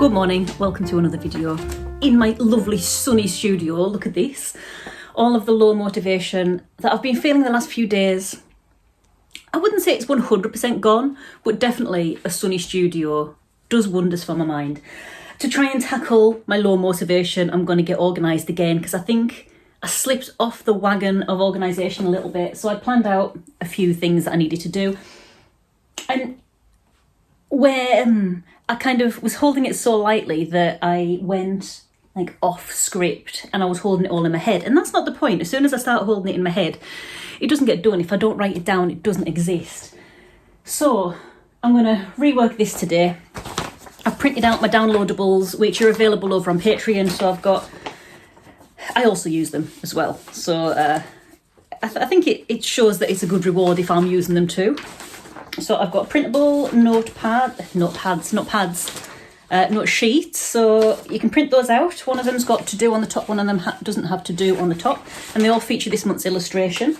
Good morning, welcome to another video in my lovely sunny studio. Look at this, all of the low motivation that I've been feeling the last few days. I wouldn't say it's 100% gone, but definitely a sunny studio does wonders for my mind. To try and tackle my low motivation, I'm going to get organised again because I think I slipped off the wagon of organisation a little bit. So I planned out a few things that I needed to do, and where I kind of was holding it so lightly that I went like off script and I was holding it all in my head. And that's not the point. As soon as I start holding it in my head, it doesn't get done. If I don't write it down, it doesn't exist. So I'm going to rework this today. I've printed out my downloadables, which are available over on Patreon. So I also use them as well. So I think it shows that it's a good reward if I'm using them too. So I've got printable note sheets, so you can print those out. One of them's got to do on the top, one of them doesn't have to do on the top, and they all feature this month's illustration.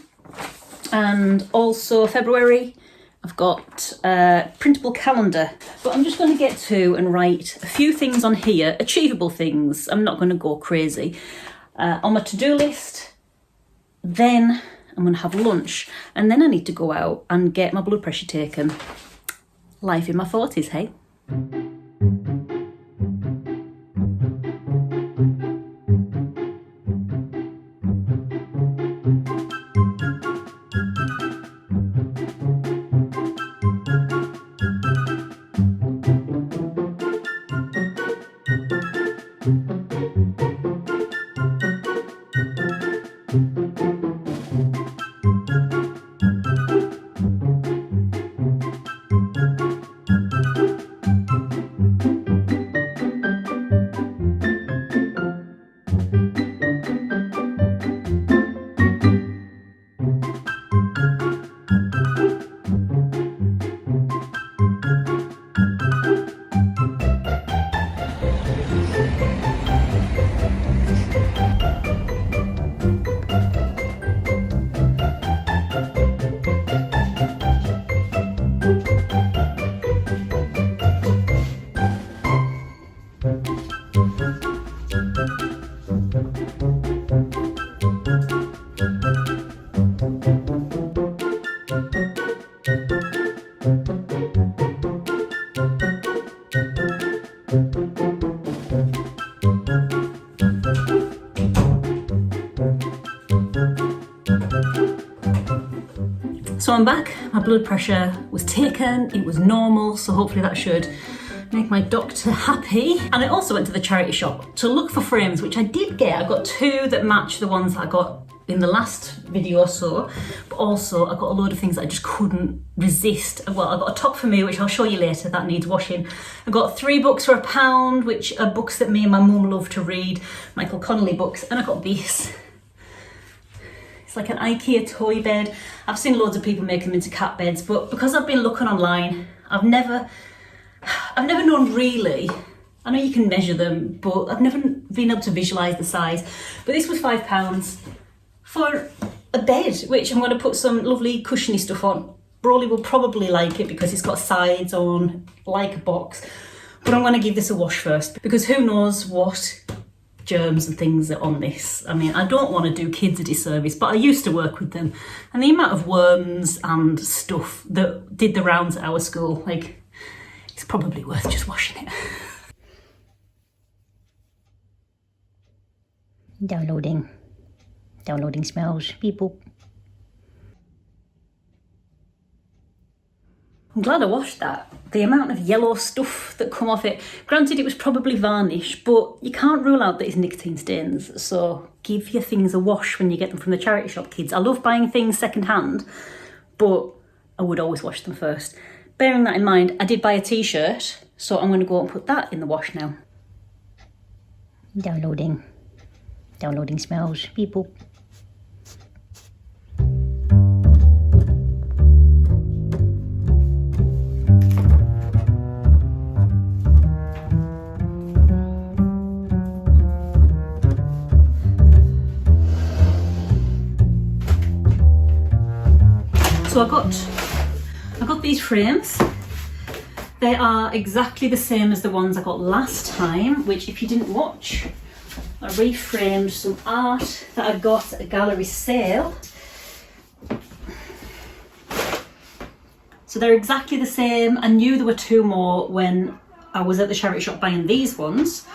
And also February, I've got a printable calendar, but I'm just going to get to and write a few things on here, achievable things. I'm not going to go crazy. On my to-do list, then I'm going to have lunch, and then I need to go out and get my blood pressure taken. Life in my 40s, hey? So I'm back, my blood pressure was taken, it was normal, so hopefully that should make my doctor happy. And I also went to the charity shop to look for frames, which I did get. I got two that match the ones that I got in the last video or so, but also I got a load of things that I just couldn't resist. Well, I got a top for me, which I'll show you later, that needs washing. I got 3 books for £1, which are books that me and my mum love to read, Michael Connolly books, and I got this. It's like an IKEA toy bed. I've seen loads of people make them into cat beds, but because I've been looking online, I've never known really. I know you can measure them, but I've never been able to visualise the size. But this was £5 for a bed, which I'm going to put some lovely cushiony stuff on. Broly will probably like it because it's got sides on, like a box. But I'm going to give this a wash first, because who knows what germs and things are on this. I mean, I don't want to do kids a disservice, but I used to work with them, and the amount of worms and stuff that did the rounds at our school, like, it's probably worth just washing it. Downloading smells, people. I'm glad I washed that. The amount of yellow stuff that come off it. Granted, it was probably varnish, but you can't rule out that it's nicotine stains. So give your things a wash when you get them from the charity shop, kids. I love buying things second hand, but I would always wash them first. Bearing that in mind, I did buy a t-shirt, so I'm going to go and put that in the wash now. Downloading smells, people. So I got these frames. They are exactly the same as the ones I got last time, which if you didn't watch, I reframed some art that I got at a gallery sale. So they're exactly the same. I knew there were two more when I was at the charity shop buying these ones,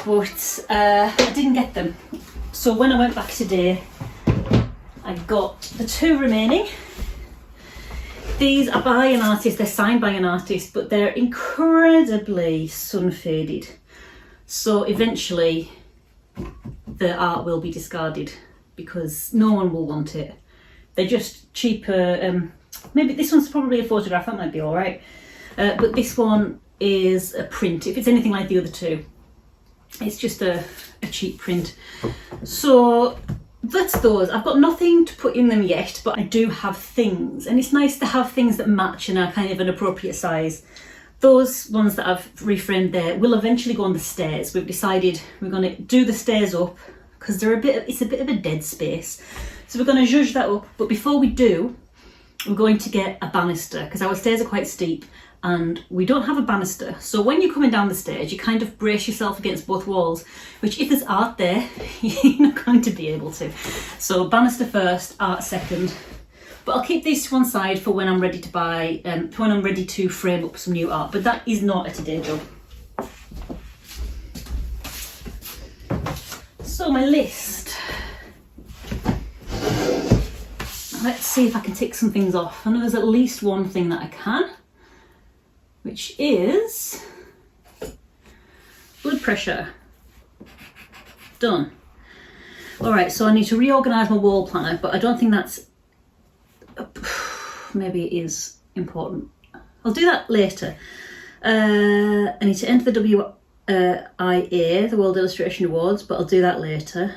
but I didn't get them. So when I went back today, I got the two remaining. These are by an artist, they're signed by an artist, but they're incredibly sun faded. So eventually the art will be discarded because no one will want it. They're just cheaper. Maybe this one's probably a photograph, that might be all right. But this one is a print. If it's anything like the other two, it's just a cheap print. So that's those. I've got nothing to put in them yet, but I do have things, and it's nice to have things that match and are kind of an appropriate size. Those ones that I've reframed there will eventually go on the stairs. We've decided we're going to do the stairs up because it's a bit of a dead space. So we're going to zhuzh that up, but before we do, we're going to get a banister because our stairs are quite steep and we don't have a banister. So when you're coming down the stairs, you kind of brace yourself against both walls, which if there's art there, you're not going to be able to. So banister first, art second. But I'll keep these to one side for when I'm ready to buy, when I'm ready to frame up some new art. But that is not a today job. So my list. Let's see if I can tick some things off. I know there's at least one thing that I can, which is blood pressure. Done. All right, so I need to reorganize my wall planner, but I don't think that's, maybe it is important. I'll do that later. I need to enter the WIA, the World Illustration Awards, but I'll do that later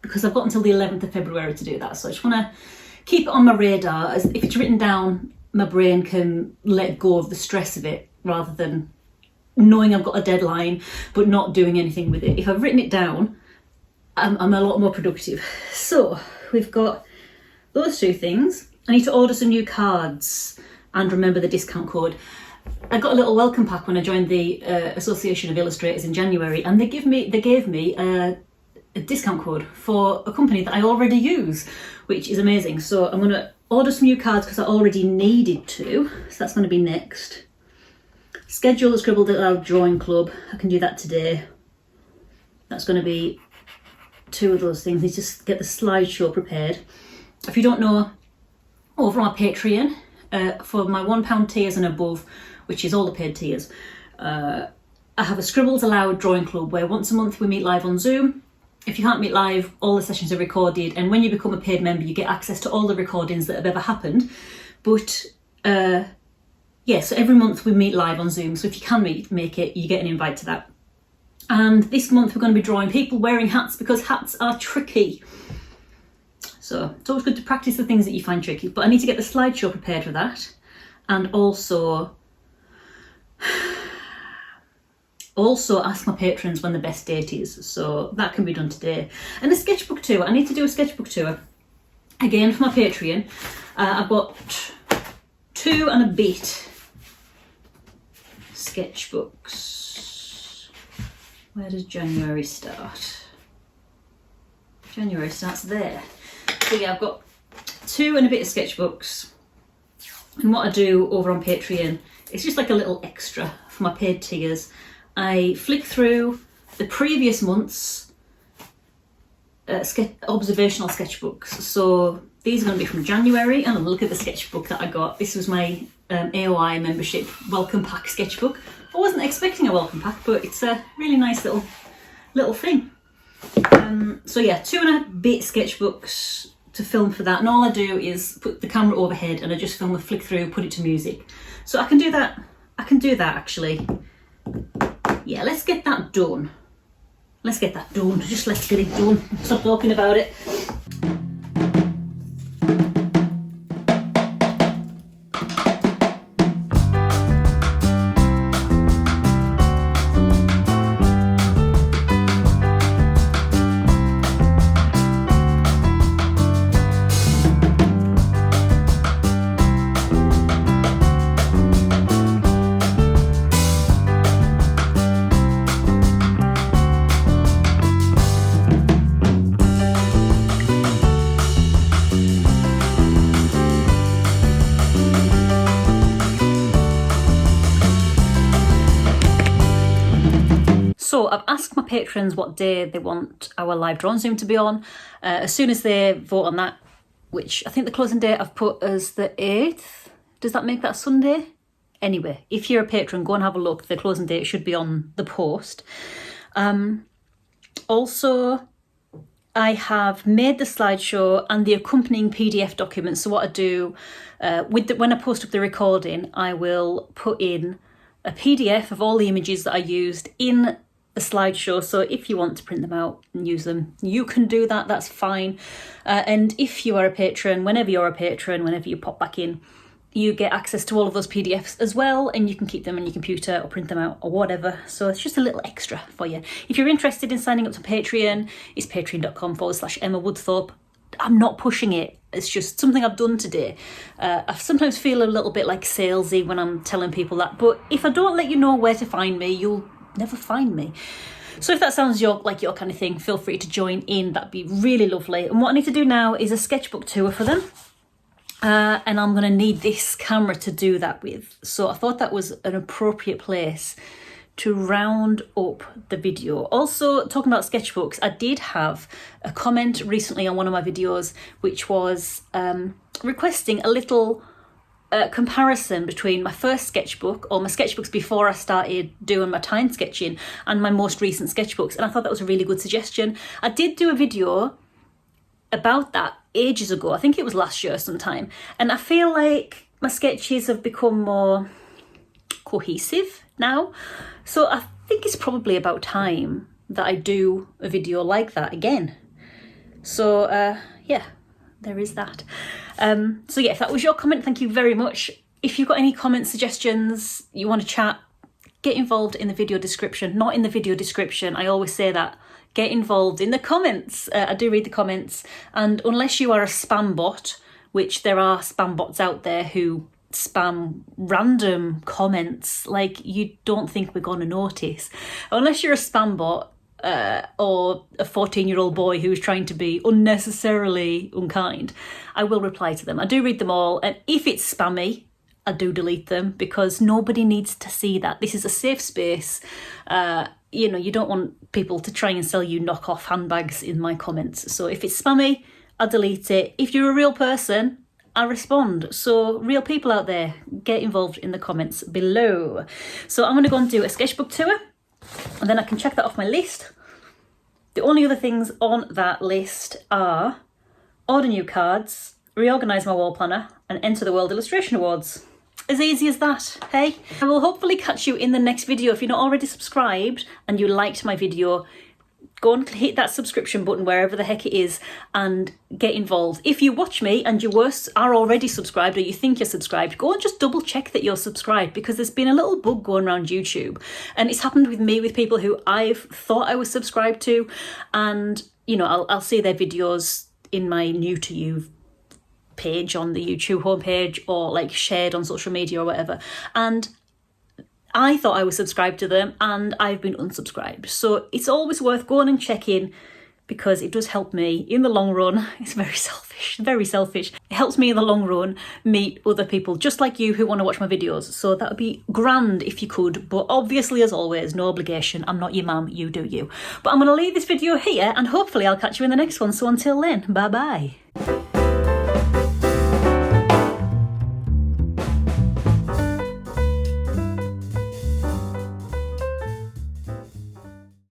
because I've got until the 11th of February to do that. So I just want to keep it on my radar, as if it's written down, my brain can let go of the stress of it rather than knowing I've got a deadline but not doing anything with it. If I've written it down, I'm a lot more productive. So we've got those two things. I need to order some new cards and remember the discount code. I got a little welcome pack when I joined the Association of Illustrators in January, and they gave me a discount code for a company that I already use, which is amazing. So I'm going to order some new cards because I already needed to. So that's going to be next. Schedule the Scribbled Out Loud Drawing Club. I can do that today. That's going to be two of those things. I need to get the slideshow prepared. If you don't know, over on my Patreon, for my £1 tiers and above, which is all the paid tiers, I have a Scribbled Aloud Drawing Club where once a month we meet live on Zoom. If you can't meet live, all the sessions are recorded, and when you become a paid member, you get access to all the recordings that have ever happened. But yeah, so every month we meet live on Zoom, so if you can make it, you get an invite to that. And this month we're going to be drawing people wearing hats because hats are tricky. So it's always good to practice the things that you find tricky, but I need to get the slideshow prepared for that, and also ask my patrons when the best date is, so that can be done today. And a sketchbook tour. I need to do a sketchbook tour again for my Patreon. I've got 2 and a bit sketchbooks. Where does January start? January starts there. So yeah, I've got 2 and a bit of sketchbooks, and what I do over on Patreon, it's just like a little extra for my paid tiers. I flick through the previous month's observational sketchbooks. So these are going to be from January, and look at the sketchbook that I got. This was my AOI membership welcome pack sketchbook. I wasn't expecting a welcome pack, but it's a really nice little thing. So yeah, 2 and a bit sketchbooks to film for that, and all I do is put the camera overhead and I just film a flick through, put it to music. So I can do that actually. Yeah, let's get that done. Just let's get it done. Stop talking about it. So I've asked my patrons what day they want our live draw on Zoom to be on. As soon as they vote on that, which I think the closing date I've put as the 8th. Does that make that Sunday? Anyway, if you're a patron, go and have a look. The closing date should be on the post. Also, I have made the slideshow and the accompanying PDF document. So what I do, when I post up the recording, I will put in a PDF of all the images that I used in the slideshow. So if you want to print them out and use them, you can do that, that's fine. And if you are a patron, whenever you're a patron, whenever you pop back in, you get access to all of those PDFs as well, and you can keep them on your computer or print them out or whatever. So it's just a little extra for you. If you're interested in signing up to Patreon, it's patreon.com/Emma Woodthorpe. I'm not pushing it. It's just something I've done today. I sometimes feel a little bit like salesy when I'm telling people that, but if I don't let you know where to find me, you'll never find me. So if that sounds like your kind of thing, feel free to join in. That'd be really lovely. And what I need to do now is a sketchbook tour for them. And I'm going to need this camera to do that with. So I thought that was an appropriate place to round up the video. Also, talking about sketchbooks, I did have a comment recently on one of my videos, which was requesting a little comparison between my first sketchbook, or my sketchbooks before I started doing my time sketching, and my most recent sketchbooks. And I thought that was a really good suggestion. I did do a video about that ages ago. I think it was last year sometime. And I feel like my sketches have become more cohesive now. So I think it's probably about time that I do a video like that again. So yeah, there is that. So yeah, if that was your comment, thank you very much. If you've got any comments, suggestions, you want to chat, get involved in the video description. Not in the video description, I always say that. Get involved in the comments. I do read the comments, and unless you are a spam bot, which there are spam bots out there who spam random comments like you don't think we're going to notice. Unless you're a spam bot or a 14-year-old boy who's trying to be unnecessarily unkind, I will reply to them. I do read them all, and if it's spammy, I do delete them, because nobody needs to see that. This is a safe space. You know, you don't want people to try and sell you knockoff handbags in my comments. So if it's spammy, I'll delete it. If you're a real person, I respond. So real people out there, get involved in the comments below. So I'm going to go and do a sketchbook tour, and then I can check that off my list. The only other things on that list are order new cards, reorganise my wall planner, and enter the World Illustration Awards. As easy as that, hey? I will hopefully catch you in the next video. If you're not already subscribed and you liked my video, go and hit that subscription button wherever the heck it is and get involved. If you watch me and you are already subscribed, or you think you're subscribed, go and just double check that you're subscribed, because there's been a little bug going around YouTube, and it's happened with me with people who I've thought I was subscribed to, and you know, I'll see their videos in my new to you page on the YouTube homepage, or like shared on social media or whatever, and I thought I was subscribed to them and I've been unsubscribed. So it's always worth going and checking, because it does help me in the long run. It's very selfish. It helps me in the long run meet other people just like you who want to watch my videos. So that would be grand if you could, but obviously, as always, no obligation. I'm not your mum, you do you. But I'm going to leave this video here, and hopefully I'll catch you in the next one. So until then, bye bye.